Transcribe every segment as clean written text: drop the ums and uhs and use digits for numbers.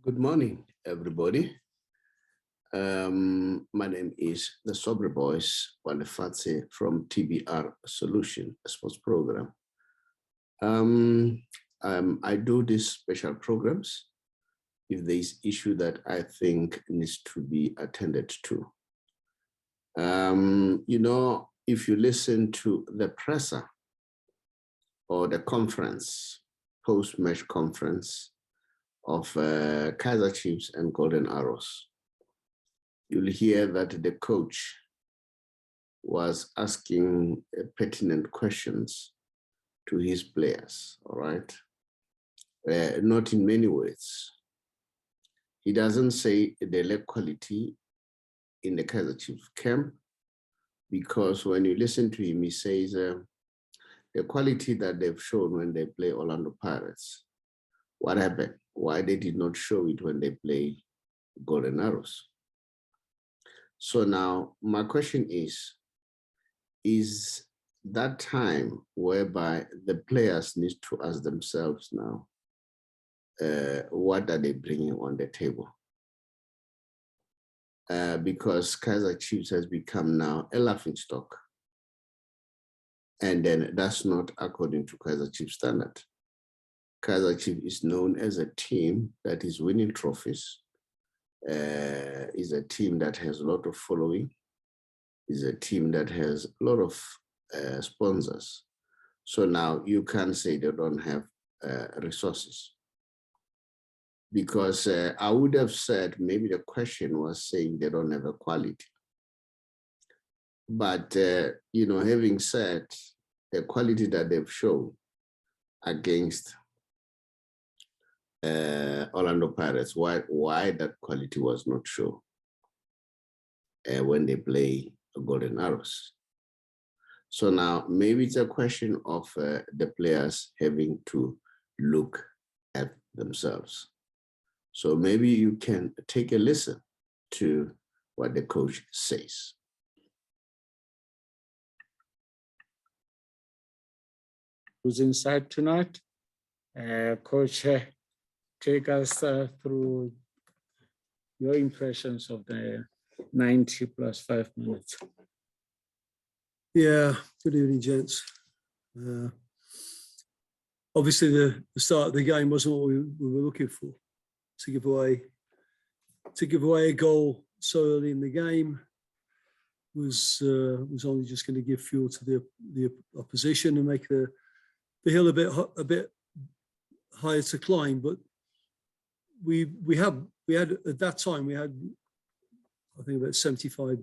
Good morning, everybody. My name is the Sobre Boys, Walefatse from TBR Solution, a sports program. I do these special programs if there is issue that I think needs to be attended to. If you listen to the presser or the conference, post-match conference of Kaizer Chiefs and Golden Arrows, you'll hear that the coach was asking pertinent questions to his players, all right? Not in many words. He doesn't say they lack quality in the Kaizer Chiefs camp, because when you listen to him, he says the quality that they've shown when they play Orlando Pirates, what happened? Why they did not show it when they play Golden Arrows? So now my question is that time whereby the players need to ask themselves now, what are they bringing on the table? Because Kaizer Chiefs has become now a laughingstock. And then that's not according to Kaizer Chiefs standard. Kaizer Chiefs is known as a team that is winning trophies, is a team that has a lot of following, is a team that has a lot of sponsors. So now you can't say they don't have resources. Because I would have said maybe the question was saying they don't have a quality. But, having said the quality that they've shown against Orlando Pirates, why that quality was not shown when they play Golden Arrows. So now maybe it's a question of the players having to look at themselves. So maybe you can take a listen to what the coach says. Who's inside tonight? Coach, take us through your impressions of the 90 plus 5 minutes. Yeah, good evening, gents. Obviously, the start of the game wasn't what we were looking for. To give away a goal so early in the game was only just going to give fuel to the opposition and make the hill a bit higher to climb. But we had at that time we had, I think, about 75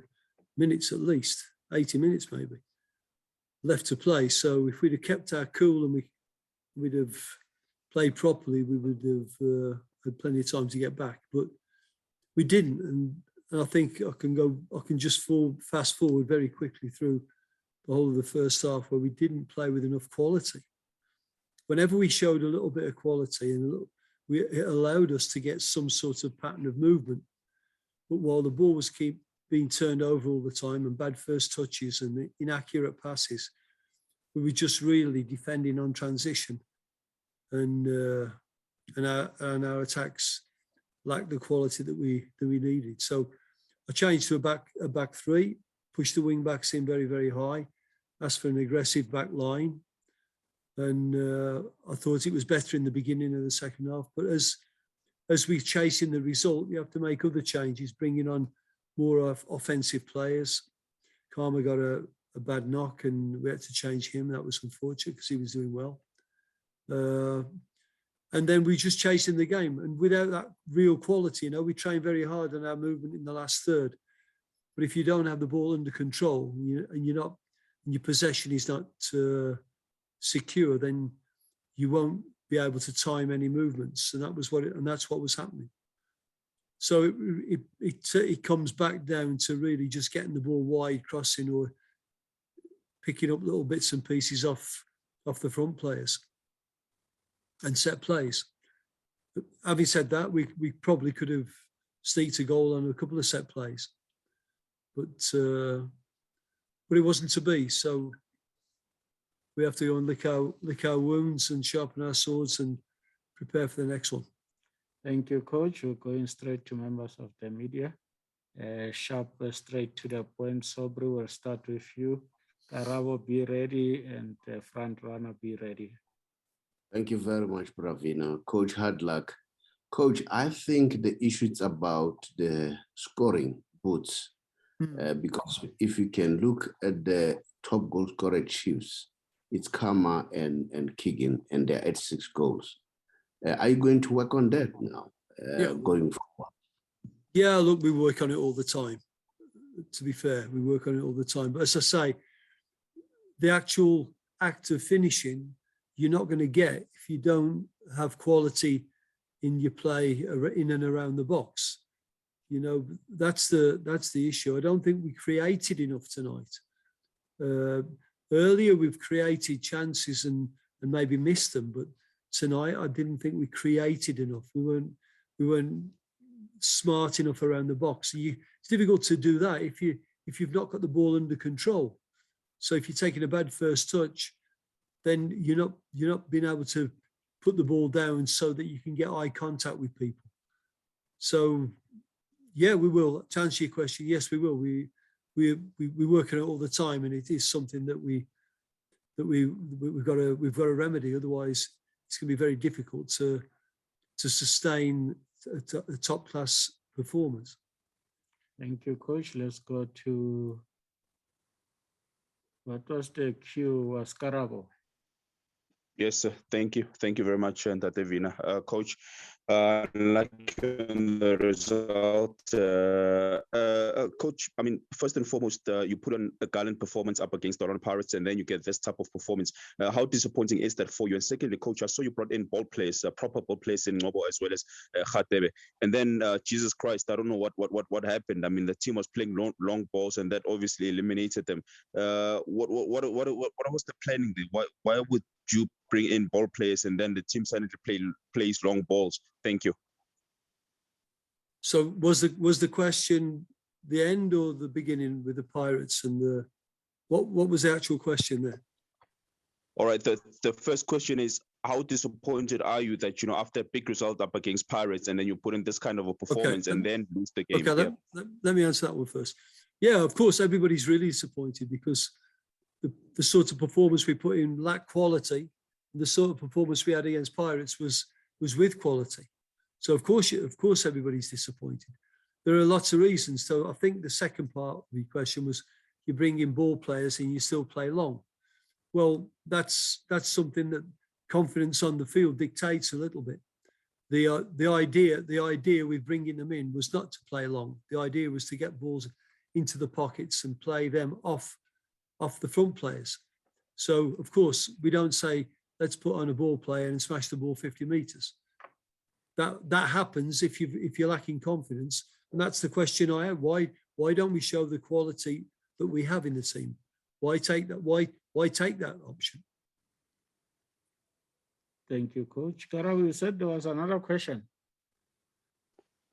minutes at least, 80 minutes maybe left to play. So if we'd have kept our cool and we'd have played properly, we would have had plenty of time to get back. But we didn't, and I think I can just fast forward very quickly through the whole of the first half where we didn't play with enough quality. Whenever we showed a little bit of quality, and it allowed us to get some sort of pattern of movement. But while the ball was being turned over all the time and bad first touches and inaccurate passes, we were just really defending on transition, and our attacks lacked the quality that we needed. So I changed to a back three, pushed the wing backs in very, very high, asked for an aggressive back line. And I thought it was better in the beginning of the second half. But as we're chasing the result, you have to make other changes, bringing on more offensive players. Karma got a bad knock and we had to change him. That was unfortunate because he was doing well. And then we just chasing the game. And without that real quality, we train very hard on our movement in the last third. But if you don't have the ball under control and your possession is not secure, then you won't be able to time any movements, and that's what was happening. So it comes back down to really just getting the ball wide, crossing or picking up little bits and pieces off the front players and set plays. But having said that, we probably could have sneaked a goal on a couple of set plays, but it wasn't to be. So we have to go and lick our wounds and sharpen our swords and prepare for the next one. Thank you, Coach. We're going straight to members of the media. Sharp, straight to the point. Sobri, we'll start with you. Karabo, be ready, and front runner, be ready. Thank you very much, Bravino. Coach, hard luck. Coach, I think the issue is about the scoring boots. Because if you can look at the top goal scorer Chiefs, it's Kama and Keegan, and they're at 6 goals. Are you going to work on that now, going forward? Yeah, look, we work on it all the time. To be fair, we work on it all the time. But as I say, the actual act of finishing, you're not going to get if you don't have quality in your play in and around the box. You know, that's the issue. I don't think we created enough tonight. Earlier, we've created chances and maybe missed them, but tonight I didn't think we created enough. We weren't smart enough around the box. It's difficult to do that if you've not got the ball under control. So if you're taking a bad first touch, then you're not being able to put the ball down so that you can get eye contact with people. So yeah, we will. To answer your question, yes, we will. We work on it all the time, and it is something that we've got to remedy. Otherwise, it's going to be very difficult to sustain a top class performance. Thank you, Coach. Let's go to what was the cue? Was Karabo? Yes, sir. Thank you. Thank you very much, Ntatevina. Coach, like the result, Coach, I mean, first and foremost, you put on a gallant performance up against the Orlando Pirates, and then you get this type of performance. How disappointing is that for you? And secondly, Coach, I saw you brought in ball players, proper ball players in Ngobo as well as Khatebe. And then, Jesus Christ, I don't know what happened. I mean, the team was playing long balls, and that obviously eliminated them. What was the planning there? Why would you bring in ball players and then the team suddenly plays long balls? Thank you. So was the question the end or the beginning with the Pirates and the what was the actual question there? All right. The first question is, how disappointed are you that, after a big result up against Pirates and then you put in this kind of a performance and then lose the game? Okay, let me answer that one first. Yeah, of course, everybody's really disappointed because the sort of performance we put in lacked quality. The sort of performance we had against Pirates was with quality. So of course everybody's disappointed. There are lots of reasons. So I think the second part of the question was you bring in ball players and you still play long. Well, that's something that confidence on the field dictates a little bit. The idea with bringing them in was not to play long. The idea was to get balls into the pockets and play them off the front players. So of course we don't say let's put on a ball player and smash the ball 50 meters. That happens if you're lacking confidence, and that's the question I have. Why don't we show the quality that we have in the team? Why take that option? Thank you, Coach. Karabo, you said there was another question.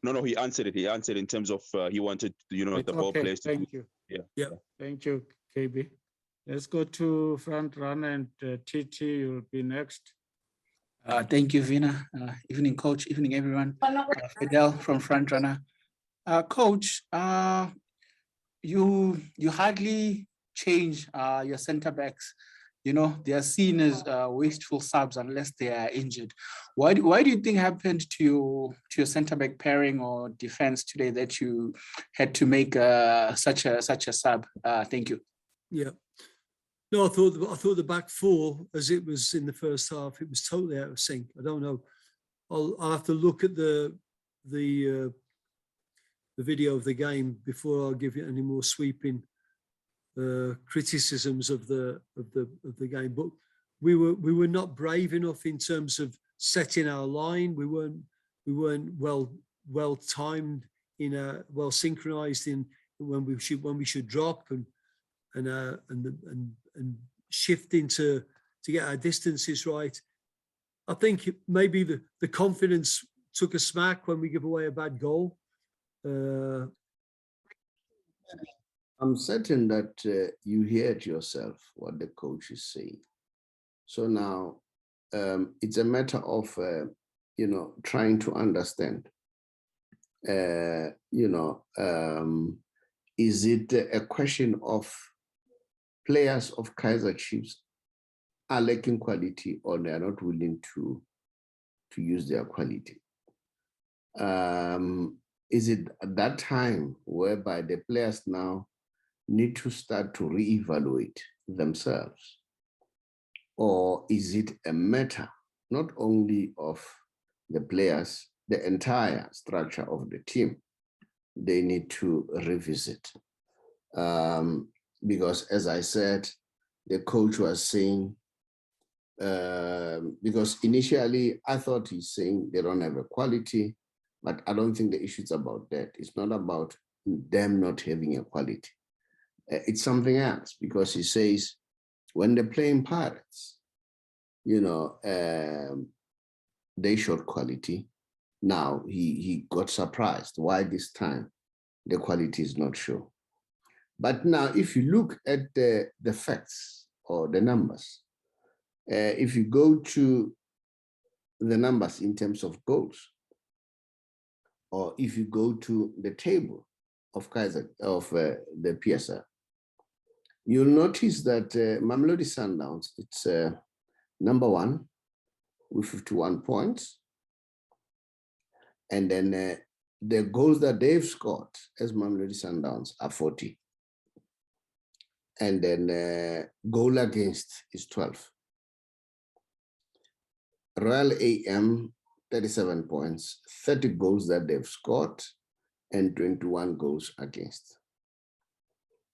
No, he answered it. He answered in terms of he wanted, the ball players to. Thank you. Yeah. Thank you, KB. Let's go to front runner, and TT, you'll be next. Thank you, Vina. Evening, Coach. Evening, everyone. Fidel from front runner. Coach, you hardly change your center backs. They are seen as wasteful subs unless they are injured. Why do you think happened to your center back pairing or defense today that you had to make such a sub? Thank you. Yeah. No, I thought the back four, as it was in the first half, it was totally out of sync. I don't know. I'll have to look at the video of the game before I'll give you any more sweeping criticisms of the game. But we were not brave enough in terms of setting our line. We weren't well timed well synchronized in when we should drop and shifting to get our distances right. I think maybe the confidence took a smack when we give away a bad goal. I'm certain that you heard yourself what the coach is saying. So now it's a matter of trying to understand, is it a question of players of Kaizer Chiefs are lacking quality or they are not willing to use their quality? Is it at that time whereby the players now need to start to reevaluate themselves? Or is it a matter not only of the players, the entire structure of the team they need to revisit? Because as I said, the coach was saying, because initially I thought he's saying they don't have a quality, but I don't think the issue is about that. It's not about them not having a quality. It's something else, because he says when they're playing Pirates, they showed quality. Now he got surprised why this time the quality is not shown. But now if you look at the facts or the numbers, if you go to the numbers in terms of goals, or if you go to the table of the PSL, you'll notice that Mamelodi Sundowns, it's number 1 with 51 points. And then the goals that they've scored as Mamelodi Sundowns are 40. And then goal against is 12. Royal AM, 37 points, 30 goals that they've scored, and 21 goals against.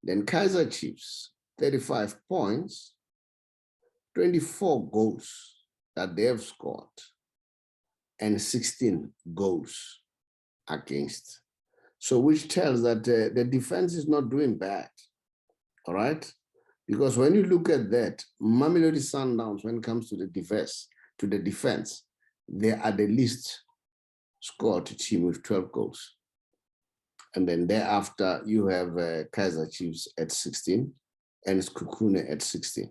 Then Kaizer Chiefs, 35 points, 24 goals that they have scored, and 16 goals against. So which tells that the defense is not doing bad, all right? Because when you look at that, Mamelodi Sundowns, when it comes to the defense, they are the least scored team with 12 goals. And then thereafter, you have Kaizer Chiefs at 16 and Sekhukhune at 16.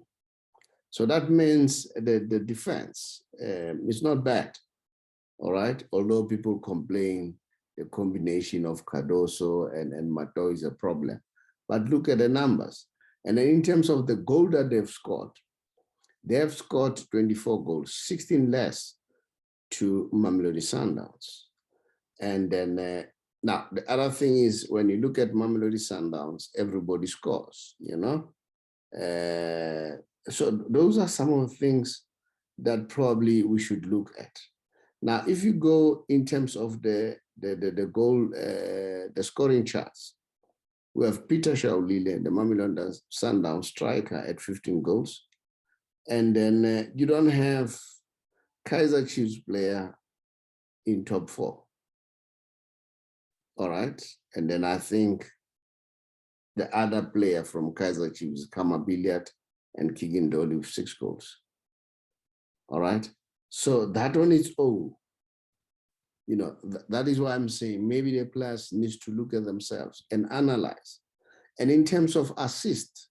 So that means the defense is not bad, all right? Although people complain the combination of Cardoso and Mato is a problem. But look at the numbers. And then in terms of the goal that they've scored 24 goals, 16 less to Mamelodi Sundowns. And then now the other thing is, when you look at Mamelodi Sundowns, everybody scores, so those are some of the things that probably we should look at. Now, if you go in terms of the goal, the scoring charts, we have Peter Shaulile, the Mamelodi Sundowns striker, at 15 goals. And then you don't have Kaizer Chiefs player in top 4. All right. And then I think the other player from Kaizer Chiefs, Kamabiliat and Kigindoli, with 6 goals. All right. So that on its own, that is why I'm saying maybe the players need to look at themselves and analyze. And in terms of assist,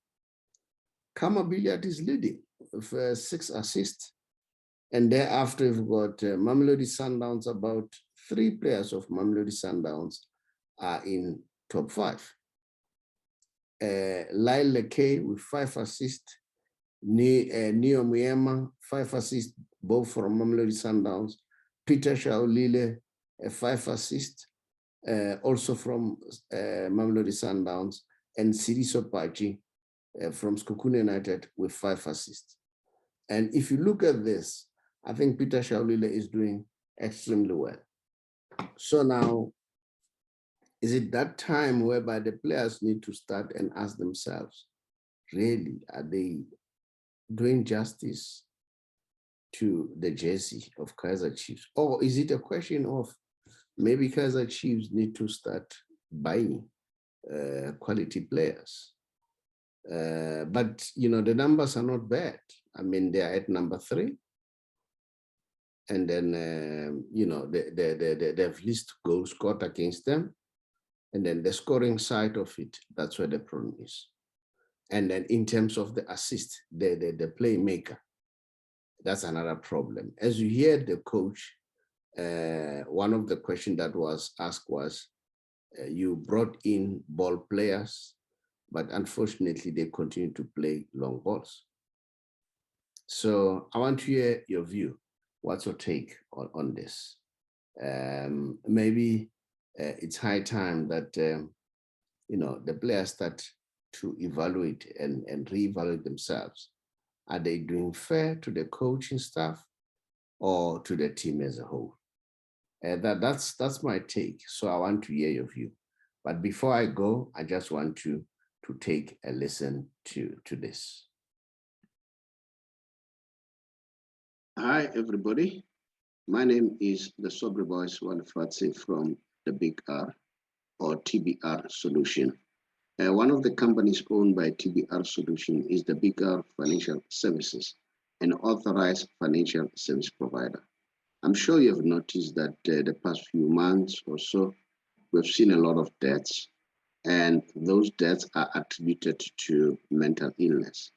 Kamabiliat is leading with 6 assists. And thereafter, we've got Mamelodi Sundowns. About 3 players of Mamelodi Sundowns are in top 5. Lyle Lekay with 5 assists. Neo Muyema, 5 assists, both from Mamelodi Sundowns. Peter Shaulile, 5 assists, also from Mamelodi Sundowns. And Sidiso Pachi from Sekhukhune United with 5 assists. And if you look at this, I think Peter Shaulile is doing extremely well. So now, is it that time whereby the players need to start and ask themselves, really, are they doing justice to the jersey of Kaizer Chiefs? Or is it a question of maybe Kaizer Chiefs need to start buying quality players? But, the numbers are not bad. I mean, they are at number 3. And then, they've least goals scored against them. And then the scoring side of it, that's where the problem is. And then in terms of the assist, the playmaker, that's another problem. As you hear the coach one of the questions that was asked was, you brought in ball players, but unfortunately they continue to play long balls. So I want to hear your view. What's your take on this? Maybe it's high time that the players start to evaluate and reevaluate themselves. Are they doing fair to the coaching staff or to the team as a whole? That's my take. So I want to hear your view. But before I go, I just want to take a listen to this. Hi, everybody. My name is the Sobri Boys Walifatse from the Big R, or TBR Solution. One of the companies owned by TBR Solution is the Big R Financial Services, an authorized financial service provider. I'm sure you have noticed that the past few months or so, we've seen a lot of deaths, and those deaths are attributed to mental illness.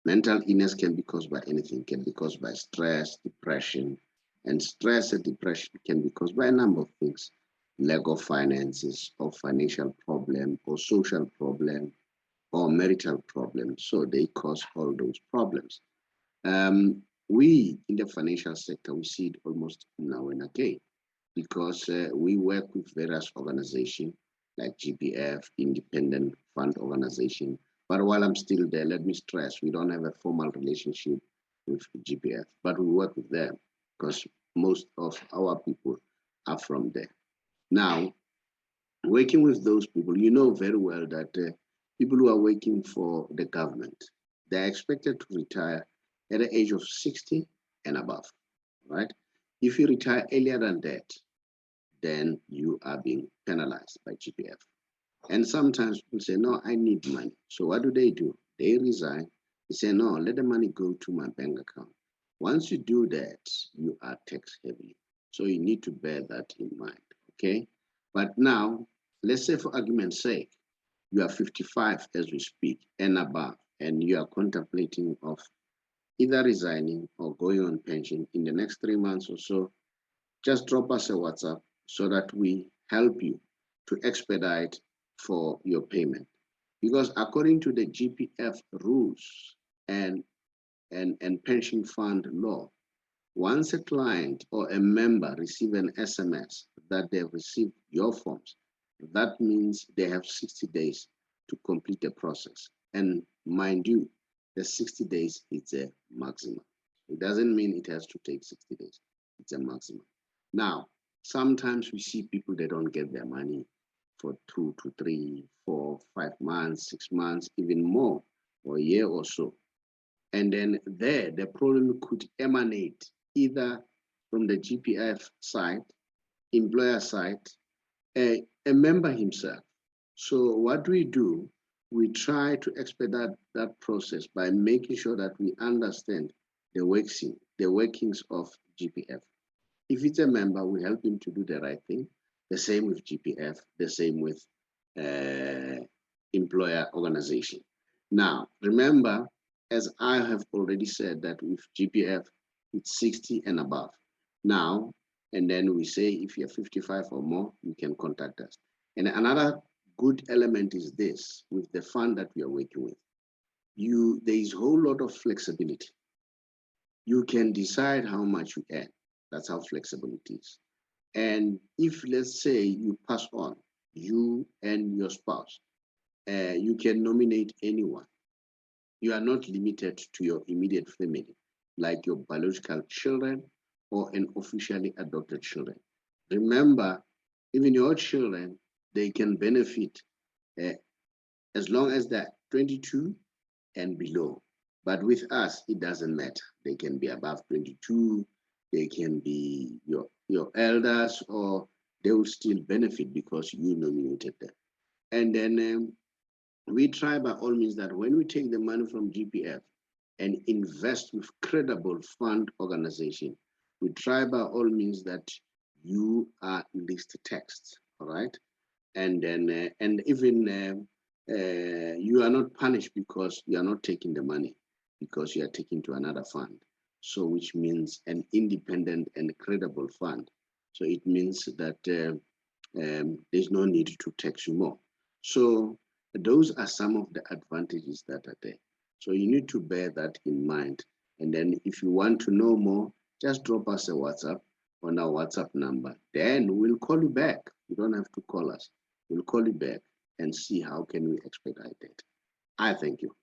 Mental illness can be caused by anything, can be caused by stress, depression, and stress and depression can be caused by a number of things: lack of finances, or financial problem, or social problem, or marital problem. So they cause all those problems. We in the financial sector, we see it almost now and again, because we work with various organizations like GPF, Independent Fund Organization. But while I'm still there, let me stress, we don't have a formal relationship with GPF, but we work with them because most of our people are from there. Now, working with those people, you know very well that people who are working for the government, they're expected to retire at the age of 60 and above, right? If you retire earlier than that, then you are being penalized by GPF. And sometimes people say, no, I need money. So what do? They resign. They say, no, let the money go to my bank account. Once you do that, you are tax heavy. So you need to bear that in mind, okay? But now, let's say for argument's sake, you are 55 as we speak and above, and you are contemplating of either resigning or going on pension in the next 3 months or so. Just drop us a WhatsApp so that we help you to expedite for your payment. Because according to the GPF rules and pension fund law, once a client or a member receive an SMS that they've received your forms, that means they have 60 days to complete the process. And mind you, the 60 days is a maximum. It doesn't mean it has to take 60 days. It's a maximum. Now, sometimes we see people that don't get their money for 2 to 3, 4, 5 months, 6 months, even more, or a year or so. And then there, the problem could emanate either from the GPF side, employer side, a member himself. So what do? We try to expedite that process by making sure that we understand the workings of GPF. If it's a member, we help him to do the right thing. The same with GPF, the same with employer organization. Now, remember, as I have already said, that with GPF, it's 60 and above. Now, and then we say if you're 55 or more, you can contact us. And another good element is this, with the fund that we are working with. There is a whole lot of flexibility. You can decide how much you earn. That's how flexible it is. And if, let's say, you pass on, you and your spouse, you can nominate anyone. You are not limited to your immediate family, like your biological children or an officially adopted children. Remember, even your children, they can benefit as long as they're 22 and below. But with us, it doesn't matter. They can be above 22, they can be your elders, or they will still benefit because you nominated them. And then we try by all means that when we take the money from GPF and invest with credible fund organization, we try by all means that you are least taxed, all right? And then, and even you are not punished because you are not taking the money, because you are taking to another fund. So which means an independent and credible fund. So it means that there's no need to tax you more. So those are some of the advantages that are there. So you need to bear that in mind. And then if you want to know more, just drop us a WhatsApp on our WhatsApp number. Then we'll call you back. You don't have to call us. We'll call you back and see how can we expedite it. I thank you.